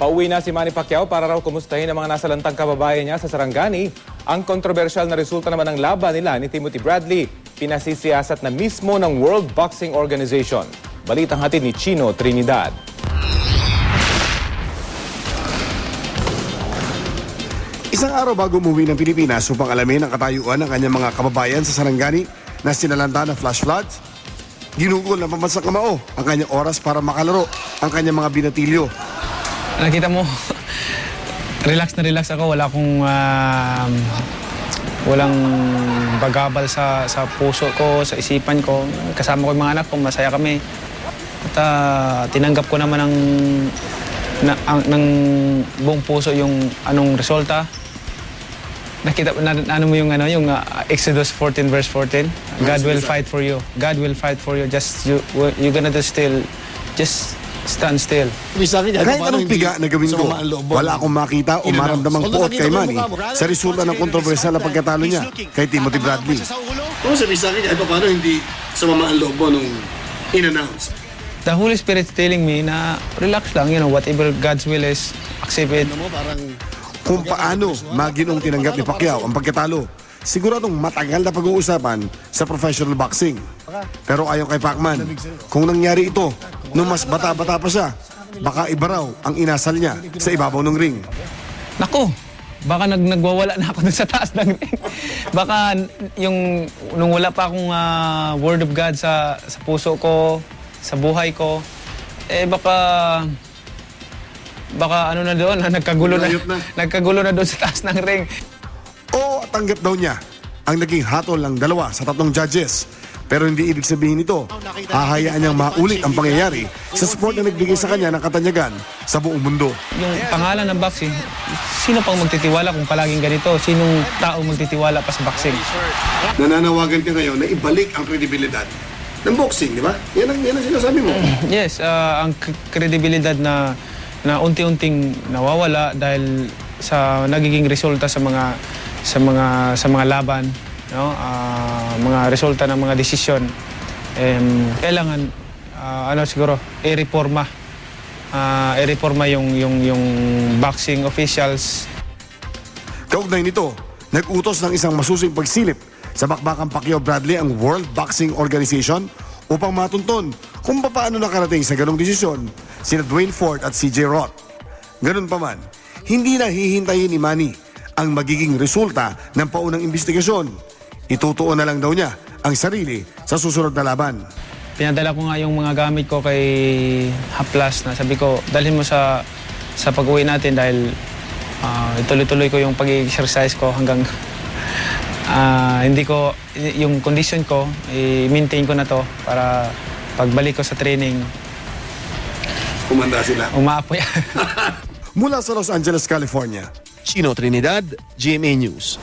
Pauwi na si Manny Pacquiao para raw kumustahin ang mga nasalantang kababayan niya sa Sarangani. Ang kontrobersyal na resulta naman ng laban nila ni Timothy Bradley, pinasisiyasat na mismo ng World Boxing Organization. Balitang hatid ni Chino Trinidad. Isang araw bago umuwi ng Pilipinas upang alamin ang katayuan ng kanyang mga kababayan sa Sarangani na sinalanta ng flash floods, ginugol ng pambansang kamao ang kanyang oras para makalaro ang kanyang mga binatilyo. Nakita mo, relax na relax ako. Wala akong walang bagabal sa puso ko, sa isipan ko. Kasama ko yung mga anak ko, masaya kami. At tinanggap ko naman ng buong puso yung anong resulta. Nakita ano mo yung Exodus 14 verse 14. God will fight for you. God will fight for you. Just you're gonna do still. Just stand still. Kahit anong piga na gawin ko, wala akong makita o maramdamang puot kay Manny sa resulta ng kontrobersyal na pagkatalo niya kay Timothy Bradley. Kung sabi sa akin, paano hindi sumama ang loob mo nung in-announce? The Holy Spirit's telling me na relax lang, whatever God's will is, accept it. Kung paano maginong tinanggap ni Pacquiao ang pagkatalo, siguradong matagal na pag-uusapan sa professional boxing. Pero ayon kay Pacman, kung nangyari ito nung mas bata-bata pa siya, baka iba raw ang inasal niya sa ibabaw ng ring. Nako, baka nagwawala na ako dun sa taas ng ring. Baka nung wala pa akong word of God sa puso ko, sa buhay ko, baka ano na doon, nagkagulo na doon sa taas ng ring. Oo, tanggap daw niya ang naging hatol ng 2 sa 3 judges. Pero hindi ibig sabihin nito, hahayaan niyang maulit ang pangyayari sa sport na nagbigay sa kanya ng katanyagan sa buong mundo. Yung pangalan ng boxing, sino pang magtitiwala kung palaging ganito? Sinong tao magtitiwala pa sa boxing? Nananawagan ka ngayon na ibalik ang kredibilidad ng boxing, di ba? Yan ang sinasabi mo. Yes, ang kredibilidad na unti-unting nawawala dahil sa nagiging resulta sa mga laban, no? Mga resulta ng mga desisyon. Kailangan siguro i-reforma yung boxing officials. Kaugnay nito, nag-utos ng isang masusing pagsilip sa bakbakang Pacquiao Bradley ang World Boxing Organization upang matunton kung paano nakarating sa ganong desisyon sina Dwayne Ford at CJ Roth. Ganun pa man, hindi na hihintayin ni Manny ang magiging resulta ng paunang investigasyon. Itutuon na lang daw niya ang sarili sa susunod na laban. Pinadala ko nga yung mga gamit ko kay Haplas na sabi ko, dalhin mo sa pag-uwi natin dahil ituloy-tuloy ko yung pag-exercise ko hanggang hindi ko, yung condition ko, i-maintain ko na to para pagbalik ko sa training. Kumanda sila. Umaapoy. Mula sa Los Angeles, California, Chino Trinidad, GMA News.